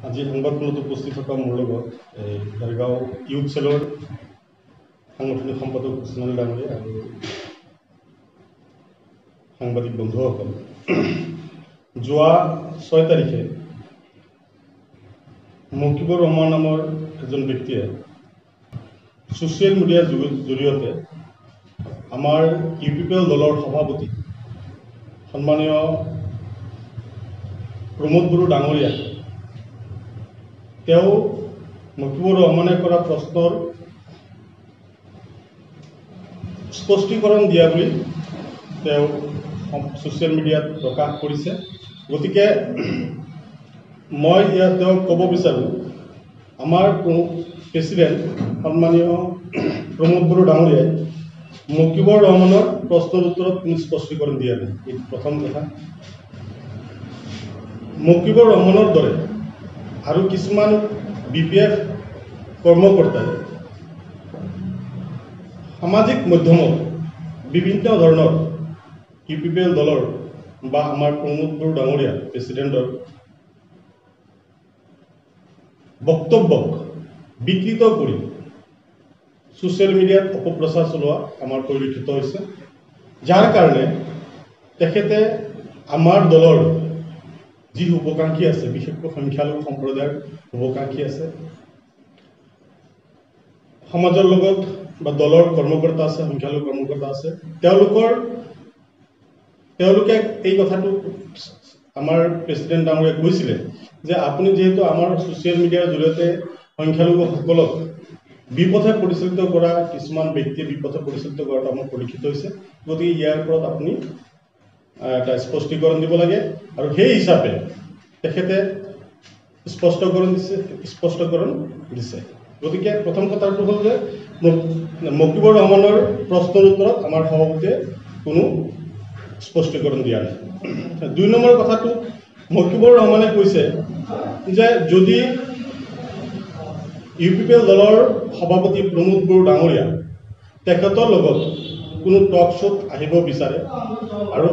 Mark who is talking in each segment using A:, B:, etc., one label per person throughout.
A: আজি সংবাদমেলত উপস্থিত থকা মোৰ লগত গাৰগাঁও ইউথ চেলৰ সাংগঠনিক সম্পাদক সোণালী ডাঙৰীয়া আৰু সাংবাদিক বন্ধুসকল, যোৱা 6 তাৰিখে মকিবুৰ ৰহমান নামৰ এজন ব্যক্তিয়ে ছ'চিয়েল মিডিয়াৰ জৰিয়তে আমাৰ ইউপিপিএল দলৰ সভাপতি সন্মানীয় প্ৰমোদ বড়ো ডাঙৰীয়া তেওঁ মকিবুৰ ৰহমানে কৰা প্ৰশ্নৰ স্পষ্টীকৰণ দিয়া বুলি তেওঁ ছ'চিয়েল মিডিয়াত প্ৰকাশ কৰিছে। গতিকে মই ইয়াত তেওঁক ক'ব বিচাৰোঁ, আমাৰ প্ৰেছিডেণ্ট সন্মানীয় প্ৰমোদ বড়ো ডাঙৰীয়াই মকিবুৰ ৰহমানৰ প্ৰশ্নৰ উত্তৰত কোনো স্পষ্টীকৰণ দিয়া নাই। এইটো প্ৰথম কথা। মকিবুৰ ৰহমানৰ দৰে আৰু কিছুমান BPF কৰ্মকৰ্তাই সামাজিক মাধ্যমত বিভিন্ন ধৰণৰ ইউপিপিএল দলৰ বা আমাৰ প্ৰমোদ বড়ো ডাঙৰীয়া প্ৰেছিডেণ্টৰ বক্তব্যক বিকৃত কৰি ছ'চিয়েল মিডিয়াত অপপ্ৰচাৰ চলোৱা আমাৰ পৰিলক্ষিত হৈছে, যাৰ কাৰণে তেখেতে আমাৰ দলৰ যি শুভাকাংক্ষী আছে, বিশেষকৈ সংখ্যালঘু সম্প্ৰদায়ৰ শুভাকাংক্ষী আছে, সমাজৰ লগত বা দলৰ কৰ্মকৰ্তা আছে, সংখ্যালঘু কৰ্মকৰ্তা আছে, তেওঁলোকে এই কথাটো আমাৰ প্ৰেছিডেণ্ট ডাঙৰীয়াই কৈছিলে যে আপুনি যিহেতু আমাৰ ছ'চিয়েল মিডিয়াৰ জৰিয়তে সংখ্যালঘুসকলক বিপথে পৰিচালিত কৰা কিছুমান ব্যক্তিয়ে বিপথে পৰিচালিত কৰাটো আমাৰ পৰিলক্ষিত হৈছে, গতিকে ইয়াৰ ওপৰত আপুনি এটা স্পষ্টীকৰণ দিব লাগে। আৰু সেই হিচাপে তেখেতে স্পষ্টীকৰণ দিছে। গতিকে প্ৰথম কথাটো হ'ল যে মকিবুৰ ৰহমানৰ প্ৰশ্নৰ উত্তৰত আমাৰ সভাপতিয়ে কোনো স্পষ্টীকৰণ দিয়া নাই। 2 নম্বৰ কথাটো, মকিবুৰ ৰহমানে কৈছে যে যদি ইউপিপিএল দলৰ সভাপতি প্ৰমোদ বড়ো ডাঙৰীয়া তেখেতৰ লগত কোনো টক শ্ব'ত আহিব বিচাৰে আৰু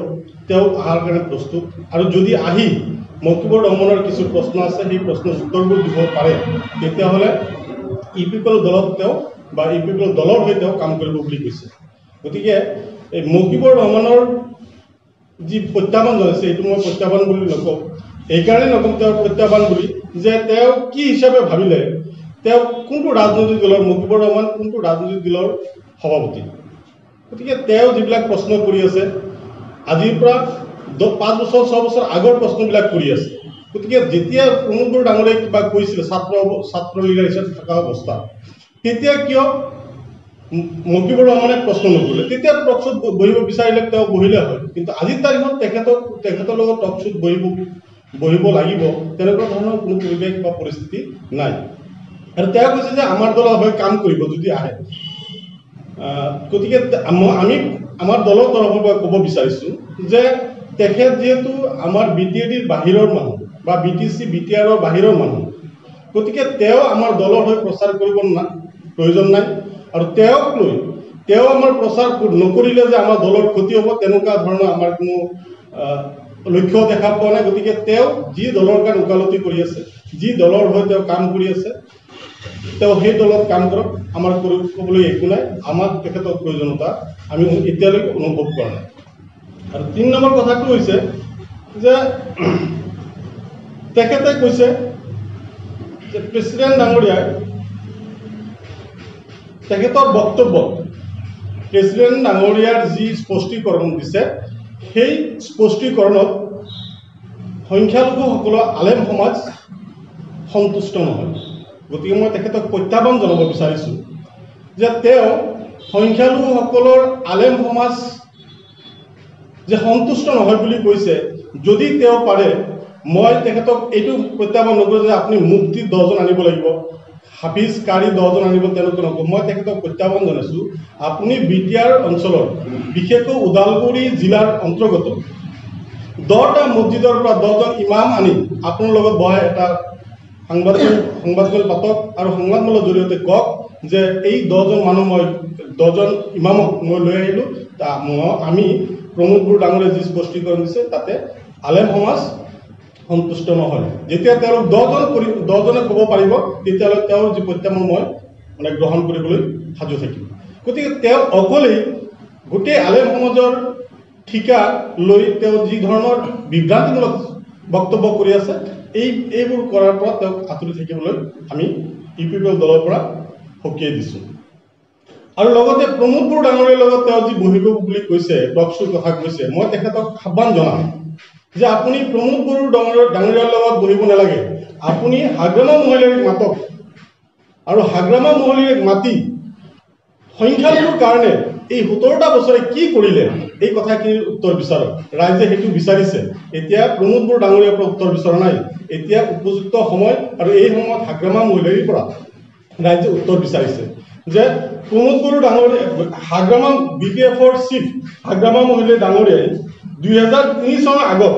A: তেওঁ অহাৰ কাৰণে প্ৰস্তুত, আৰু যদি আহি মকিবুৰ ৰহমানৰ কিছু প্ৰশ্ন আছে, সেই প্ৰশ্নৰ উত্তৰবোৰ দিব পাৰে, তেতিয়াহ'লে ইউপিপিএল দলত তেওঁ বা ইউপিপিএল দলৰ হৈ তেওঁ কাম কৰিব বুলি কৈছে। গতিকে এই মকিবুৰ ৰহমানৰ যি প্ৰত্যাহ্বান জনাইছে, এইটো মই প্ৰত্যাহ্বান বুলি নকওঁ, এইকাৰণে নকওঁ তেওঁ প্ৰত্যাহ্বান বুলি যে তেওঁ কি হিচাপে ভাবিলে, তেওঁ কোনটো ৰাজনৈতিক দলৰ, মকিবুৰ ৰহমান কোনটো ৰাজনৈতিক দলৰ সভাপতি। গতিকে তেওঁ যিবিলাক প্ৰশ্ন কৰি আছে, আজিৰ পৰা 5 বছৰ 6 বছৰ আগৰ প্ৰশ্নবিলাক কৰি আছে। গতিকে যেতিয়া প্ৰমোদ বড়ো ডাঙৰীয়াই কিবা কৈছিলে ছাত্ৰ লীডাৰ হিচাপে থকা অৱস্থাত, তেতিয়া কিয় মকিবুৰ ৰহমানে প্ৰশ্ন নকৰিলে? তেতিয়া টকশ্ব'ত বহিব বিচাৰিলে তেওঁ বহিলে হয়, কিন্তু আজিৰ তাৰিখত তেখেতৰ লগত টকশ্ব'ত বহিব লাগিব তেনেকুৱা ধৰণৰ কোনো পৰিৱেশ বা পৰিস্থিতি নাই। আৰু তেওঁ কৈছে যে আমাৰ দলৰ হৈ কাম কৰিব যদি আহে। গতিকে আমি আমাৰ দলৰ তৰফৰ পৰা ক'ব বিচাৰিছোঁ যে তেখেত যিহেতু আমাৰ BTADৰ বাহিৰৰ মানুহ বা BTC BTRৰ বাহিৰৰ মানুহ, গতিকে তেওঁ আমাৰ দলৰ হৈ প্ৰচাৰ কৰিব প্ৰয়োজন নাই। আৰু তেওঁ আমাৰ প্ৰচাৰ নকৰিলে যে আমাৰ দলৰ ক্ষতি হ'ব, তেনেকুৱা ধৰণৰ আমাৰ কোনো লক্ষ্য দেখা পোৱা নাই। গতিকে তেওঁ যি দলৰ কাৰণে ওকালতি কৰি আছে, যি দলৰ হৈ তেওঁ কাম কৰি আছে, তেওঁ সেই দলত কাম কৰক, আমাৰ ক'বলৈ একো নাই। আমাক তেখেতৰ প্ৰয়োজনীয়তা আমি এতিয়ালৈকে অনুভৱ কৰা নাই। আৰু 3 নম্বৰ কথাটো হৈছে যে তেখেতে কৈছে যে প্ৰেছিডেণ্ট ডাঙৰীয়াই তেখেতৰ বক্তব্যত প্ৰেছিডেণ্ট ডাঙৰীয়াৰ যি স্পষ্টীকৰণ দিছে, সেই স্পষ্টীকৰণত সংখ্যালঘুসকলৰ আলেম সমাজ সন্তুষ্ট নহয়। গতিকে মই তেখেতক প্ৰত্যাহ্বান জনাব বিচাৰিছোঁ যে তেওঁ সংখ্যালঘুসকলৰ আলেম সমাজ যে সন্তুষ্ট নহয় বুলি কৈছে, যদি তেওঁ পাৰে, মই তেখেতক এইটো প্ৰত্যাহ্বান নকৰোঁ যে আপুনি মুফতি 10জন আনিব লাগিব, হাফিজ কাৰী 10জন আনিব, তেনেকুৱা নকওঁ। মই তেখেতক প্ৰত্যাহ্বান জনাইছোঁ, আপুনি BTR অঞ্চলৰ বিশেষকৈ ওদালগুৰি জিলাৰ অন্তৰ্গত 10টা মছজিদৰ পৰা 10জন ইমাম আনি আপোনাৰ লগত বহাই এটা সংবাদমেল পাতক আৰু সংবাদমেলৰ জৰিয়তে কওক যে এই 10জন মানুহ, মই 10জন ইমামক মই লৈ আহিলোঁ, আমি প্ৰমোদ বড়ো ডাঙৰীয়াই যি স্পষ্টীকৰণ দিছে তাতে আলেম সমাজ সন্তুষ্ট নহয়। যেতিয়া তেওঁলোক 10জনে ক'ব পাৰিব তেতিয়াহ'লে তেওঁৰ যি প্ৰত্যাহ্বান মই মানে গ্ৰহণ কৰিবলৈ সাজু থাকিম। গতিকে তেওঁ অকলেই গোটেই আলেম সমাজৰ ঠিকা লৈ তেওঁ যি ধৰণৰ বিভ্ৰান্তিমূলক বক্তব্য কৰি আছে এইবোৰ কৰাৰ পৰা তেওঁক আঁতৰি থাকিবলৈ আমি ইউপিপিএল দলৰ পৰা সকীয়াই দিছোঁ। আৰু লগতে প্ৰমোদ বড়ো ডাঙৰীয়াৰ লগত তেওঁ যি বহিব বুলি কৈছে, টক শ্ব'ৰ কথা কৈছে, মই তেখেতক আহ্বান জনাম যে আপুনি প্ৰমোদ বড়ো ডাঙৰীয়াৰ লগত বহিব নালাগে, আপুনি হাগ্ৰামা মহিলাৰীক মাতক আৰু হাগ্ৰামা মহিলাৰীক মাতি সংখ্যালঘুৰ কাৰণে এই 17টা বছৰে কি কৰিলে এই কথাখিনিৰ উত্তৰ বিচাৰক। ৰাইজে সেইটো বিচাৰিছে। এতিয়া প্ৰমোদ বড়ো ডাঙৰীয়াৰ পৰা উত্তৰ বিচৰা নাই। এতিয়া উপযুক্ত সময় আৰু এই সময়ত হাগ্ৰামা মহিলাৰীৰ পৰা ৰাইজে উত্তৰ বিচাৰিছে যে প্ৰমোদ বড়ো ডাঙৰীয়া হাগ্ৰামা BPFৰ চিফ হাগ্ৰামা মহিলাৰী ডাঙৰীয়াই 2003 চনৰ আগত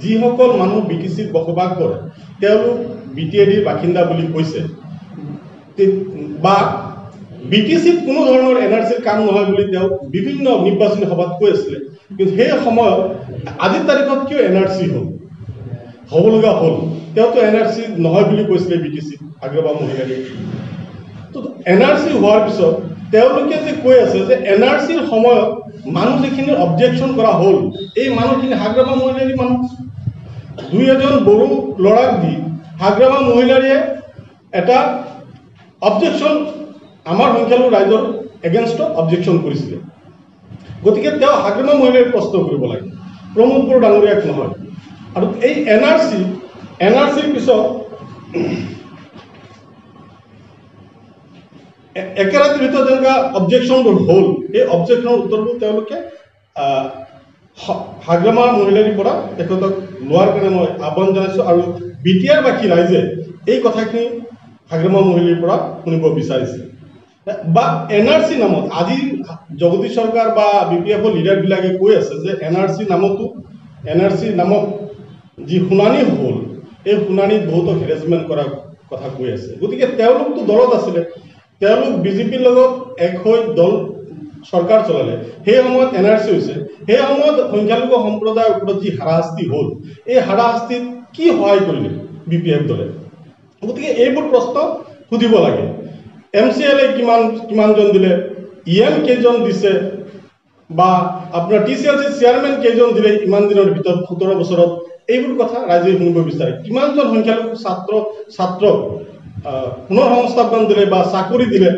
A: যিসকল মানুহ BTCত বসবাস কৰে তেওঁলোক BTADৰ বাসিন্দা বুলি কৈছে বা BTCত কোনো ধৰণৰ NRCৰ কাম নহয় বুলি তেওঁ বিভিন্ন নিৰ্বাচনী সভাত কৈ আছিলে। কিন্তু সেই সময়ত আজিৰ তাৰিখত কিয় NRC হ'ব লগা হ'ল? তেওঁতো NRC নহয় বুলি কৈছিলে BTCত হাগ্ৰামা মহিলাৰীয়ে। তো NRC হোৱাৰ পিছত তেওঁলোকে যে কৈ আছে যে NRCৰ সময়ত মানুহ যিখিনি অবজেকশ্যন কৰা হ'ল এই মানুহখিনি হাগ্ৰামা মহিলাৰী মানুহ। 2-এজন বড়ো ল'ৰাক দি হাগ্ৰামা মহিলাৰীয়ে এটা অবজেকশ্যন আমাৰ সংখ্যালঘু ৰাইজৰ এগেইনষ্টত অবজেকশ্যন কৰিছিলে। গতিকে তেওঁ হাগ্ৰামা মহিলাৰীক প্ৰশ্ন কৰিব লাগে, প্ৰমোদ বড়ো ডাঙৰীয়াক নহয়। আৰু এই NRCৰ পিছত একেৰাতিৰ ভিতৰত যেনেকুৱা অবজেকশ্যনবোৰ হ'ল এই অবজেকশ্যনৰ উত্তৰবোৰ তেওঁলোকে হাগ্ৰামা মহিলাৰীৰ পৰা তেখেতক লোৱাৰ কাৰণে মই আহ্বান জনাইছোঁ। আৰু BTR বাসী ৰাইজে এই কথাখিনি হাগ্ৰামা মহিলাৰীৰ পৰা শুনিব বিচাৰিছে। বা NRC নামত আজি জগদীশ চৰকাৰ বা BPFৰ লিডাৰবিলাকে কৈ আছে যে NRC নামত যি শুনানি হ'ল এই শুনানিত বহুতক হেৰেছমেণ্ট কৰাৰ কথা কৈ আছে। গতিকে তেওঁলোকতো দলত আছিলে, তেওঁলোক BJPৰ লগত এক হৈ দল চৰকাৰ চলালে, সেই সময়ত NRC হৈছে, সেই সময়ত সংখ্যালঘু সম্প্ৰদায়ৰ ওপৰত যি হাৰাশাস্তি হ'ল এই হাৰাশাস্তিত কি সহায় কৰিলে BPF দলে? গতিকে এইবোৰ প্ৰশ্ন সুধিব লাগে। MCLA কিমানজন দিলে, EM কেইজন দিছে, বা আপোনাৰ TCLC চেয়াৰমেন কেইজন দিলে ইমান দিনৰ ভিতৰত 17 বছৰত, এইবোৰ কথা ৰাইজে শুনিব বিচাৰে। কিমানজন সংখ্যালঘু ছাত্ৰক পুনৰ সংস্থাপন দিলে বা চাকৰি দিলে,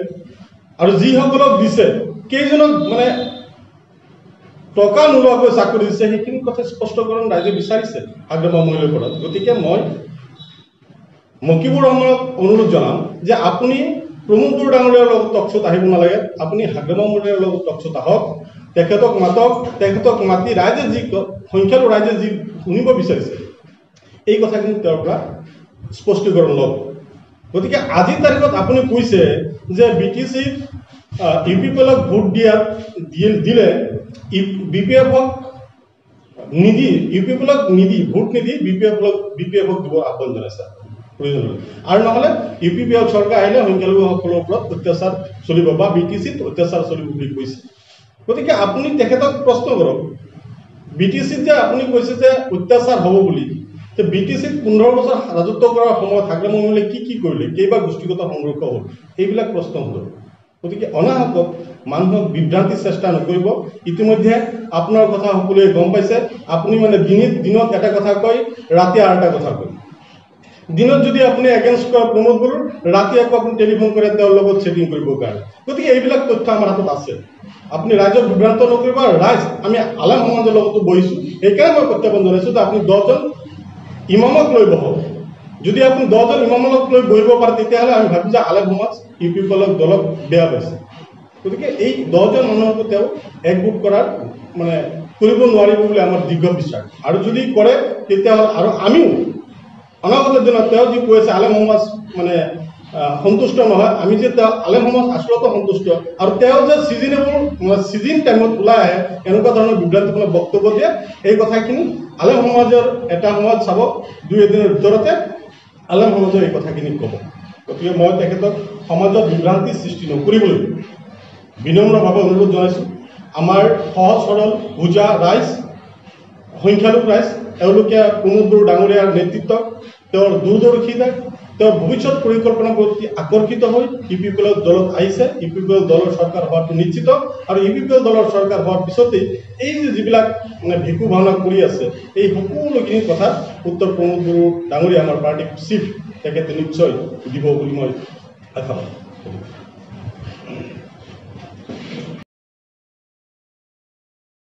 A: আৰু যিসকলক দিছে কেইজনক মানে টকা নোলোৱাকৈ চাকৰি দিছে, সেইখিনি কথা স্পষ্টকৰণ ৰাইজে বিচাৰিছে হাগ্ৰামা মহিলাৰ পৰা। গতিকে মই মকিবুৰ ৰহমানক অনুৰোধ জনাম যে আপুনি প্ৰমোদ বড়ো ডাঙৰীয়াৰ লগত টক শ্ব'ত আহিব নালাগে, আপুনি হাগ্ৰামা মহিলাৰীৰ লগত টক শ্ব'ত আহক, তেখেতক মাতক, তেখেতক মাতি ৰাইজে যি সংখ্যালঘু ৰাইজে যি শুনিব বিচাৰিছে এই কথাখিনি তেওঁৰ পৰা স্পষ্টীকৰণ লওক। গতিকে আজিৰ তাৰিখত আপুনি কৈছে যে BTCত UPPLক ভোট দিলে BPFক নিদি, UPPLক নিদি ভোট নিদি BPFক দিব আহ্বান জনাইছে প্ৰয়োজন হ'লে, আৰু নহ'লে UPPL চৰকাৰ আহিলে সংখ্যালঘুসকলৰ ওপৰত অত্যাচাৰ চলিব বা BTCত অত্যাচাৰ চলিব বুলি কৈছে। গতিকে আপুনি তেখেতক প্ৰশ্ন কৰক, BTCত যে আপুনি কৈছে যে অত্যাচাৰ হ'ব বুলি, BTCত 15 বছৰ ৰাজত্ব কৰাৰ সময়ত হাগ্ৰামা মহিলাই কি কৰিলে, কেইবাৰ গোষ্ঠীগত সংঘৰ্ষ হ'ল, এইবিলাক প্ৰশ্ন সোধক। গতিকে অনাহকত মানুহক বিভ্ৰান্তিৰ চেষ্টা নকৰিব। ইতিমধ্যে আপোনাৰ কথা সকলোৱে গম পাইছে, আপুনি মানে দিনত এটা কথা কয়, ৰাতি আৰু এটা কথা কয়। দিনত যদি আপুনি এগেইনষ্ট কৰে প্ৰমোদ বড়োৰ, ৰাতি আকৌ আপুনি টেলিফোন কৰে তেওঁৰ লগত ছেটিং কৰিবৰ কাৰণে। গতিকে এইবিলাক তথ্য আমাৰ হাতত আছে, আপুনি ৰাইজক বিভ্ৰান্ত নকৰিব। আৰু ৰাইজ আমি আলেম সমাজৰ লগতো বহিছোঁ, সেইকাৰণে মই প্ৰত্যাহ্বান জনাইছোঁ যে আপুনি 10জন ইমামক লৈ বহক। যদি আপুনি 10জন ইমামক লৈ বহিব পাৰে তেতিয়াহ'লে আমি ভাবোঁ যে আলেম সমাজ UPPLক দলক বেয়া পাইছে। গতিকে এই 10জন মানুহকো তেওঁ একগোট কৰাৰ মানে কৰিব নোৱাৰিব বুলি আমাৰ দীৰ্ঘ বিশ্বাস। আৰু যদি কৰে তেতিয়াহ'লে আৰু আমিও অনাগত দিনত তেওঁ যি কৈ আছে আলেম সমাজ মানে সন্তুষ্ট নহয়, আমি যে তেওঁ আলেম সমাজ আচলতে সন্তুষ্ট, আৰু তেওঁ যে চিজন টাইমত ওলাই আহে এনেকুৱা ধৰণৰ বিভ্ৰান্তিমূলক বক্তব্য দিয়ে, এই কথাখিনি আলেম সমাজৰ এটা সময়ত চাব 2-এদিনৰ ভিতৰতে আলেম সমাজৰ এই কথাখিনি ক'ব। গতিকে মই তেখেতক সমাজত বিভ্ৰান্তি সৃষ্টি নকৰিবলৈ বিনম্ৰভাৱে অনুৰোধ জনাইছোঁ। আমাৰ সহজ সৰল বুজা ৰাইজ সংখ্যালঘু ৰাইজ এওঁলোকে প্ৰমোদ বড়ো ডাঙৰীয়াৰ নেতৃত্বত তেওঁৰ দূৰদৰ্শিতা তেওঁৰ ভৱিষ্যত পৰিকল্পনাৰ প্ৰতি আকৰ্ষিত হৈ ইউপিপিএল দলত আহিছে। ইউপিপিএল দলৰ চৰকাৰ হোৱাটো নিশ্চিত আৰু ইউপিপিএল দলৰ চৰকাৰ হোৱাৰ পিছতেই এই যিবিলাক মানে ভিকু ভাওনা কৰি আছে এই সকলোখিনি কথা উত্তৰ প্ৰমোদ বড়ো ডাঙৰীয়া আমাৰ পাৰ্টিৰ চিফ তেখেতে নিশ্চয় দিব বুলি মই আশা কৰোঁ।